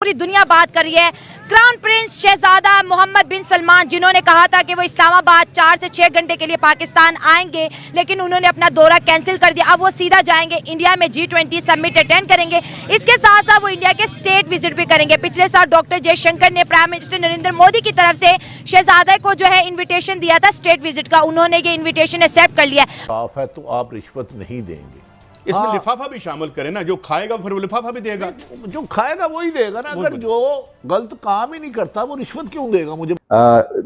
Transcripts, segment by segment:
पूरी दुनिया बात कर रही है। क्राउन प्रिंस शहजादा मोहम्मद बिन सलमान, जिन्होंने कहा था कि वो इस्लामाबाद 4 से 6 घंटे के लिए पाकिस्तान आएंगे, लेकिन उन्होंने अपना दौरा कैंसिल कर दिया। अब वो सीधा जाएंगे इंडिया में G20 समिट अटेंड करेंगे। इसके साथ साथ वो इंडिया के स्टेट विजिट भी करेंगे। पिछले साल डॉक्टर जयशंकर ने प्राइम मिनिस्टर नरेंद्र मोदी की तरफ से शहजादा को जो है इन्विटेशन दिया था स्टेट विजिट का, उन्होंने ये इन्विटेशन एक्सेप्ट कर लिया। साफ है तो आप रिश्वत नहीं देंगे। इसमें लिफाफा भी शामिल करें ना, जो खाएगा फिर वो लिफाफा भी देगा। जो खाएगा वही देगा ना। अगर जो गलत काम ही नहीं करता वो रिश्वत क्यों देगा? मुझे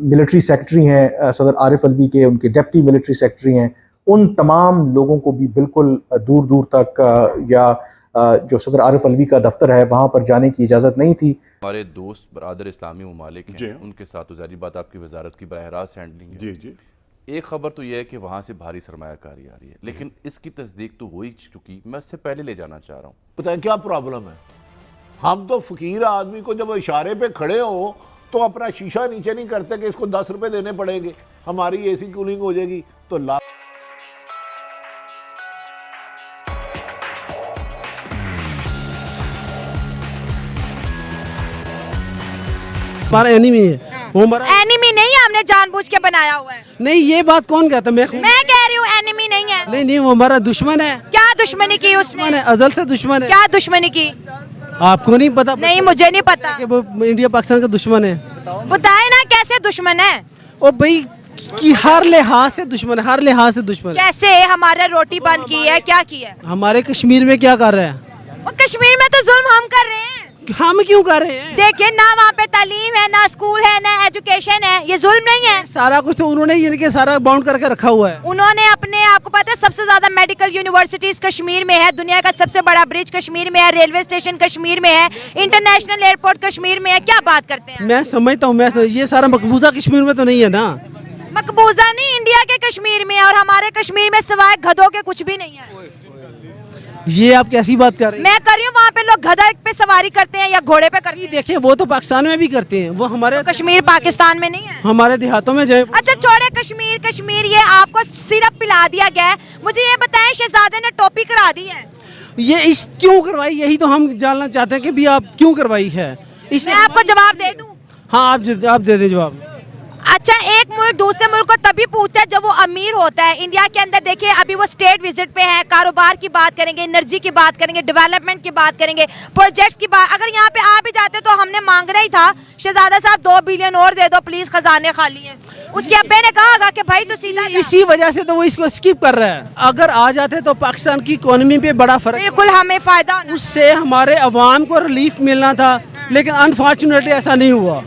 मिलिट्री सेक्रेटरी हैं सदर आरिफ अलवी के, उनके डिप्टी मिलिट्री सेक्रेटरी हैं, उन तमाम लोगों को भी बिल्कुल दूर दूर तक या जो सदर आरिफ अलवी का दफ्तर है वहाँ पर जाने की इजाज़त नहीं थी। हमारे दोस्त बरादर इस्लामी ममालिक हैं, उनके साथ तो ज़ाहिर बात आपकी वजारत की बराह रास्त हैंडलिंग है। जी जी। एक खबर तो यह है कि वहाँ से भारी सरमायाकारी आ रही है, लेकिन इसकी तस्दीक तो हो ही चुकी। मैं इससे पहले ले जाना चाह रहा हूँ। पता है क्या प्रॉब्लम है? हम तो फकीर आदमी को जब इशारे पे खड़े हो तो अपना शीशा नीचे नहीं करते कि इसको 10 रुपए देने पड़ेंगे, हमारी एसी कूलिंग हो जाएगी। तो हमारा एनिमी है, वो हमारा एनिमी नहीं है, हमने जानबूझ के बनाया हुआ है। नहीं, ये बात कौन कहता? मैं कह रही हूँ एनिमी नहीं है। नहीं, वो हमारा दुश्मन है। क्या दुश्मनी की उसने? अजल से दुश्मन है। क्या दुश्मनी की? आपको नहीं पता? नहीं, मुझे नहीं पता कि वो इंडिया पाकिस्तान का दुश्मन है। बताए ना कैसे दुश्मन है? ओ भाई कि हर लिहाज से दुश्मन है, हर लिहाज से दुश्मन है। कैसे? हमारे रोटी बंद की है, क्या की है? हमारे कश्मीर में क्या कर रहे हैं? कश्मीर में तो जुल्म हम कर रहे हैं। हम क्यों कर रहे हैं? देखिए ना, वहाँ पे तालीम है, ना स्कूल है, ना एजुकेशन है, ये जुल्म नहीं है? सारा कुछ तो उन्होंने इनके सारा बाउंड करके रखा हुआ है। उन्होंने अपने, आपको पता है सबसे ज्यादा मेडिकल यूनिवर्सिटीज कश्मीर में है, दुनिया का सबसे बड़ा ब्रिज कश्मीर में है, रेलवे स्टेशन कश्मीर में है, इंटरनेशनल एयरपोर्ट कश्मीर में है। क्या बात करते हैं? मैं समझता हूँ, ये सारा मकबूजा कश्मीर में तो नहीं है ना। मकबूजा नहीं, इंडिया के कश्मीर में, और हमारे कश्मीर में सिवाय गधों के कुछ भी नहीं है। ये आप कैसी बात कर रहे हैं? मैं कर रही हूँ, वहाँ पे लोग गधा पे सवारी करते हैं या घोड़े पे करते हैं। देखिए, वो तो पाकिस्तान में भी करते हैं, वो हमारे तो कश्मीर पाकिस्तान में नहीं है। हमारे देहातों में जाए। अच्छा छोड़े कश्मीर, ये आपको सिर्फ पिला दिया गया है। मुझे ये बताएं, शहजादे ने टोपी करा दी है, ये इस क्यों करवाई? यही तो हम जानना चाहते हैं कि भी आप क्यों करवाई है। मैं आपको जवाब दे दूं? हाँ, आप दे दें जवाब। अच्छा, एक मुल्क दूसरे मुल्क को तभी पूछता है जब वो अमीर होता है। इंडिया के अंदर देखिए, अभी वो स्टेट विजिट पे है, कारोबार की बात करेंगे, एनर्जी की बात करेंगे, डेवलपमेंट की बात करेंगे, प्रोजेक्ट्स की बात। अगर यहाँ पे आ भी जाते तो हमने मांगना ही था, शहजादा साहब 2 बिलियन और दे दो प्लीज, खजाने खाली हैं। उसके अब्बे ने कहा कि भाई तो सीधा इसी वजह से तो वो इसको स्किप कर रहा है। अगर आ जाते तो पाकिस्तान की इकोनॉमी पे बड़ा फर्क, बिल्कुल हमें फायदा, उससे हमारे अवाम को रिलीफ मिलना था, लेकिन अनफॉर्चुनेटली ऐसा नहीं हुआ।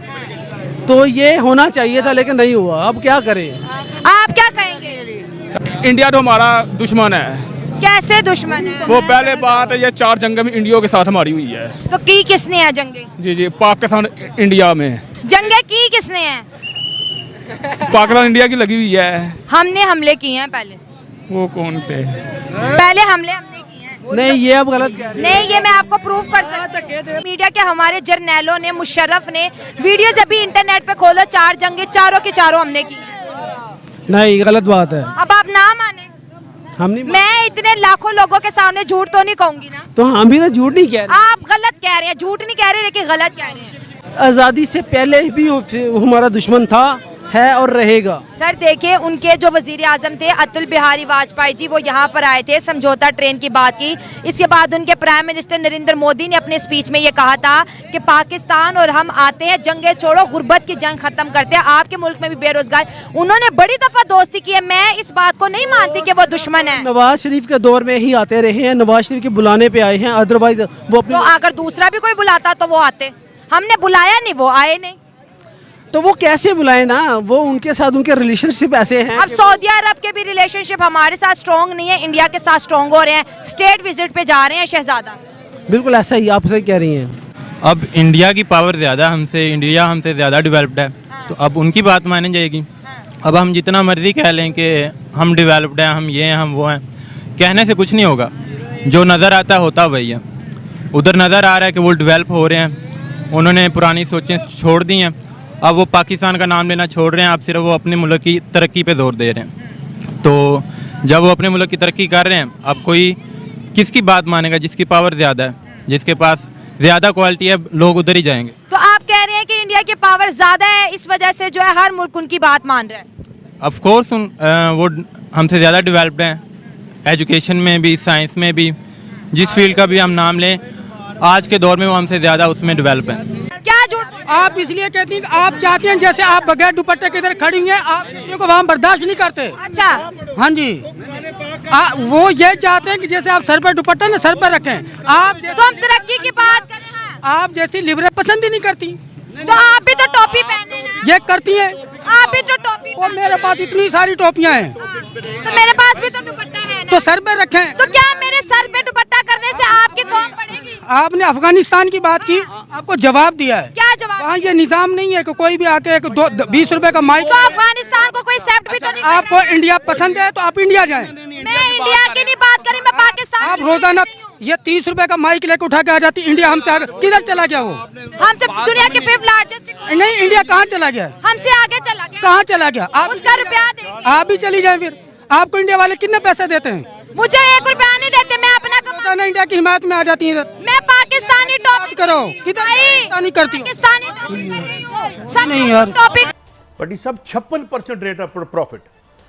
तो ये होना चाहिए था लेकिन नहीं हुआ। अब क्या करें? आप क्या कहेंगे? इंडिया तो हमारा दुश्मन है। कैसे दुश्मन है? वो पहले बात है, ये 4 जंगें में इंडिया के साथ हमारी हुई है। तो की किसने है जंगे? जी, पाकिस्तान इंडिया में जंगे की किसने है? पाकिस्तान इंडिया की लगी हुई है। हमने हमले किए हैं पहले। वो कौन से? पहले हमले किए हैं। नहीं, ये अब गलत कह रहे हैं। नहीं, ये मैं आपको प्रूफ कर सकती हूँ। मीडिया के हमारे जर्नैलों ने, मुशर्रफ ने वीडियो जब भी इंटरनेट पे खोलो, 4 जंगे चारों के चारों हमने की है। नहीं, गलत बात है। अब आप ना माने, हम नहीं, मैं इतने लाखों लोगों के सामने झूठ तो नहीं कहूंगी ना। तो हम भी तो झूठ नहीं कह रहे। आप गलत कह रहे हैं, झूठ नहीं कह रहे लेकिन गलत कह रहे हैं। आज़ादी से पहले भी हमारा दुश्मन था, है और रहेगा। सर देखिए, उनके जो वजीर आजम थे अटल बिहारी वाजपेयी जी, वो यहाँ पर आए थे, समझौता ट्रेन की बात की। इसके बाद उनके प्राइम मिनिस्टर नरेंद्र मोदी ने अपने स्पीच में ये कहा था कि पाकिस्तान और हम आते हैं, जंगे छोड़ो, गुर्बत की जंग खत्म करते हैं, आपके मुल्क में भी बेरोजगार। उन्होंने बड़ी दफा दोस्ती की है। मैं इस बात को नहीं मानती कि वो दुश्मन है। नवाज शरीफ के दौर में ही आते रहे हैं, नवाज शरीफ के बुलाने पे आए हैं, अदरवाइज वो अपने। तो अगर दूसरा भी कोई बुलाता तो वो आते, हमने बुलाया नहीं, वो आए नहीं। तो वो कैसे बुलाए ना, वो उनके साथ उनके रिलेशनशिप ऐसे हैं। अब सऊदी अरब के भी रिलेशनशिप हमारे साथ स्ट्रॉन्ग नहीं है, इंडिया के साथ स्ट्रॉन्ग हो रहे हैं। स्टेट विजिट पे जा रहे हैं शहजादा। बिल्कुल ऐसा ही, आप सही कह रही हैं। अब इंडिया की पावर ज़्यादा हमसे, इंडिया हमसे ज़्यादा डेवलप्ड है, तो अब उनकी बात मानी जाएगी। अब हम जितना मर्जी कह लें कि हम डेवलप्ड हैं, हम ये हैं, हम वो हैं, कहने से कुछ नहीं होगा। जो नज़र आता होता वही है। उधर नज़र आ रहा है कि वो डेवलप हो रहे हैं, उन्होंने पुरानी सोचें छोड़ दी हैं, अब वो पाकिस्तान का नाम लेना छोड़ रहे हैं, अब सिर्फ वो अपने मुल्क की तरक्की पे जोर दे रहे हैं। तो जब वो अपने मुल्क की तरक्की कर रहे हैं, अब कोई किसकी बात मानेगा? जिसकी पावर ज़्यादा है, जिसके पास ज़्यादा क्वालिटी है, लोग उधर ही जाएंगे। तो आप कह रहे हैं कि इंडिया की पावर ज्यादा है, इस वजह से जो है हर मुल्क उनकी बात मान रहा है। ऑफ कोर्स वो हमसे ज़्यादा डेवलप्ड हैं, एजुकेशन में भी, साइंस में भी, जिस फील्ड का भी हम नाम लें आज के दौर में वो हमसे ज़्यादा उसमें डेवलप हैं। क्या झूठ? आप इसलिए कहती हैं कि आप चाहते हैं जैसे आप बगैर दुपट्टे के इधर खड़ी हुई हैं, आप किसी को वहाँ बर्दाश्त नहीं करते। अच्छा, हाँ जी, वो ये चाहते हैं कि जैसे आप सर पर दुपट्टा ना सर पर रखें। आप तो हम तरक्की की बात कर रहे हैं। आप जैसी लिबरल पसंद ही नहीं करती, तो आप भी तो टोपी पहने ना। ये करती हैं। आप भी तो टोपी और मेरे पास इतनी सारी टोपियां हैं, तो मेरे पास भी तो दुपट्टा है ना। तो सर पे रखें। तो क्या मेरे सर पे दुपट्टा करने से आपकी कौम पड़ेगी? आपने अफगानिस्तान की बात की, आपको जवाब दिया है। क्या जवाब? वहाँ ये निजाम नहीं है कि कोई भी आके 20 रुपए का माइक। तो अफगानिस्तान को कोई एक्सेप्ट भी तो नहीं कर रहा आपको इंडिया पसंद है तो आप इंडिया जाएं। मैं इंडिया की नहीं बात करी, मैं पाकिस्तान आप की रोजाना बात कर रही हूँ। ये 30 रुपए का माइक लेके उठा के आ जाती इंडिया, हमसे आगे किधर चला गया वो? हमसे दुनिया के 5th लार्जेस्ट, नहीं, इंडिया कहाँ चला गया? हमसे आगे चला गया। कहाँ चला गया? आप उसका रुपया देंगे। आप भी चली जाए फिर। आपको इंडिया वाले कितने पैसे देते हैं? मुझे 1 रुपया नहीं देते, मैं अपना कमाता ना इंडिया की हिमायत में आ जाती है इधर। मैं पाकिस्तानी टॉपिक करो, किधर पाकिस्तानी करती हो? पाकिस्तानी टॉपिक कर रही हूँ। सब नहीं यार। टॉपिक बटी साहब 56% रेट ऑफ प्रॉफिट।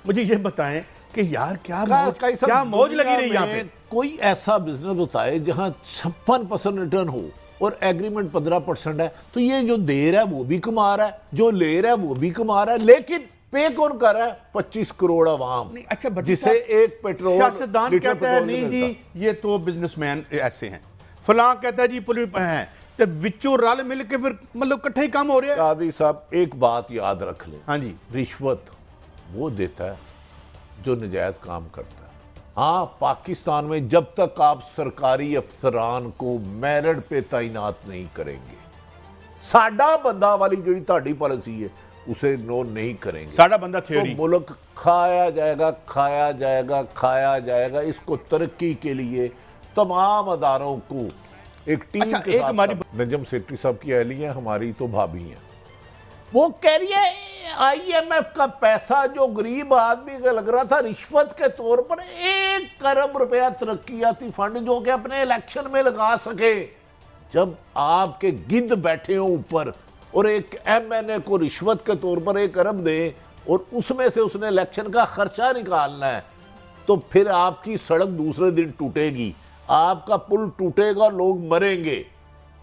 मुझे ये बताएं कि यार क्या मौज लगी रही यहाँ पे। कोई ऐसा बिजनेस बताए जहां 56% रिटर्न हो और एग्रीमेंट 15% है, तो ये जो दे रहा है वो भी कमा रहा है, जो ले रहा है वो भी कमा रहा है, लेकिन पे कौन कर रहा है? 25 करोड़ अवाम। अच्छा, जिसे एक पेट्रोल सियासतदान कहता है नहीं जी ये तो बिजनेसमैन ऐसे हैं, फलां कहता है जी पुलिस हैं, तो विचों रल मिल के फिर मतलब इकट्ठे ही काम हो रहा है। कादी साहब एक बात याद रख ले, हाँ जी, रिश्वत वो देता है जो नजायज काम करता है। हाँ, पाकिस्तान में जब तक आप सरकारी अफसरान को मेरिट पे तैनात नहीं करेंगे, साडा बंदा वाली जी ताड़ी पॉलिसी है उसे नो नहीं करेंगे, साडा बंदा थ्योरी, तो मुल्क खाया जाएगा, खाया जाएगा, खाया जाएगा। इसको तरक्की के लिए तमाम अदारों को एक टीम अच्छा, के एक साथ हमारी नजम सेठी साहब की अहली है, हमारी तो भाभी हैं, वो कह रही है IMF का पैसा जो गरीब आदमी का लग रहा था रिश्वत के तौर पर 1 अरब रुपया तरक्कियाती फंड जो कि अपने इलेक्शन में लगा सके। जब आपके गिद्ध बैठे हो ऊपर और एक MNA को रिश्वत के तौर पर 1 अरब दे और उसमें से उसने इलेक्शन का खर्चा निकालना है, तो फिर आपकी सड़क दूसरे दिन टूटेगी, आपका पुल टूटेगा, लोग मरेंगे,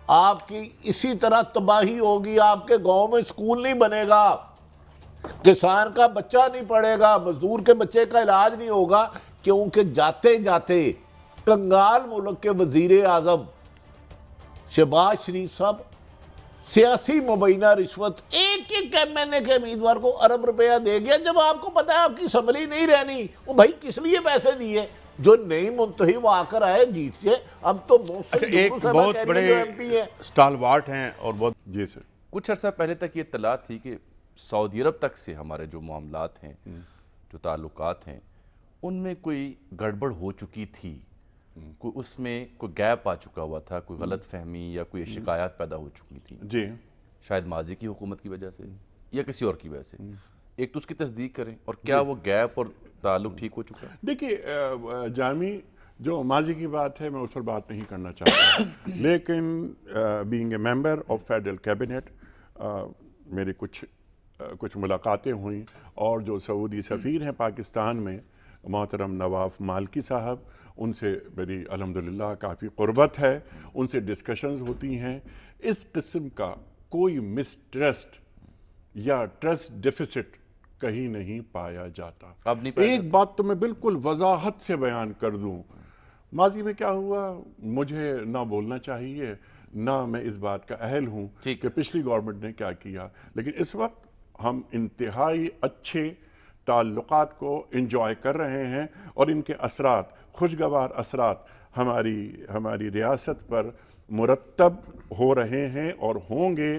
आपकी इसी तरह तबाही होगी, आपके गांव में स्कूल नहीं बनेगा, किसान का बच्चा नहीं पढ़ेगा, मजदूर के बच्चे का इलाज नहीं होगा, क्योंकि जाते जाते कंगाल मुल्क के वजीर आजम शहबाज शरीफ साहब सियासी मुबैना रिश्वत एक MNA के उम्मीदवार को अरब रुपया दे गया, जब आपको पता है आपकी असम्बली नहीं रहनी। वो भाई किस लिए पैसे दिए? जो नई मुंतही वो आकर आए जीत से। अब तो अच्छा, एक बहुत बड़े MP है, स्टालवार्ट हैं और बहुत जी सर। कुछ अर्सा पहले तक ये इत्तला थी कि सऊदी अरब तक से हमारे जो मामलात हैं, जो ताल्लुकात हैं, उनमें कोई गड़बड़ हो चुकी थी, कोई उसमें कोई गैप आ चुका हुआ था, कोई गलत फहमी या कोई शिकायत पैदा हो चुकी थी जी, शायद माजी की हुकूमत की वजह से या किसी और की वजह से। एक तो उसकी तस्दीक करें, और क्या वो गैप और ताल्लुक ठीक हो चुका है? देखिए जामी, जो माजी की बात है मैं उस पर बात नहीं करना चाहता लेकिन being a member of federal cabinet मेरी कुछ मुलाकातें हुई, और जो सऊदी सफ़ीर हैं पाकिस्तान में मोहतरम नवाफ मालकी साहब, उनसे मेरी अल्हम्दुलिल्लाह काफ़ी क़ुर्बत है, उनसे डिस्कशंस होती हैं। इस किस्म का कोई मिसट्रस्ट या ट्रस्ट डेफिसिट कहीं नहीं पाया जाता। अब नहीं पाया एक बात तो मैं बिल्कुल वजाहत से बयान कर दूं, माजी में क्या हुआ मुझे ना बोलना चाहिए, ना मैं इस बात का अहल हूं कि पिछली गवर्नमेंट ने क्या किया, लेकिन इस वक्त हम इंतहाई अच्छे ताल्लुकात को इंजॉय कर रहे हैं और इनके असरात, खुशगवार असरात हमारी रियासत पर मुरतब हो रहे हैं और होंगे।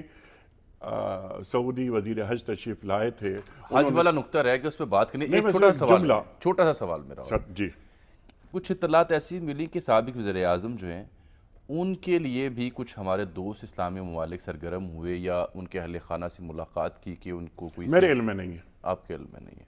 सऊदी वजीर हज तशरीफ लाए थे, हज वाला नुक्ता रह गया, उस पर बात करनी। एक छोटा सा सवाल मेरा जी, कुछ इत्तलात ऐसी मिली कि साबिक वज़ीर आज़म जो हैं उनके लिए भी कुछ हमारे दोस्त इस्लामी ममालिक सरगर्म हुए या उनके अहले खाना से मुलाकात की कि उनको कोई मेरे इल्म में नहीं है। आपके इल्म में नहीं है?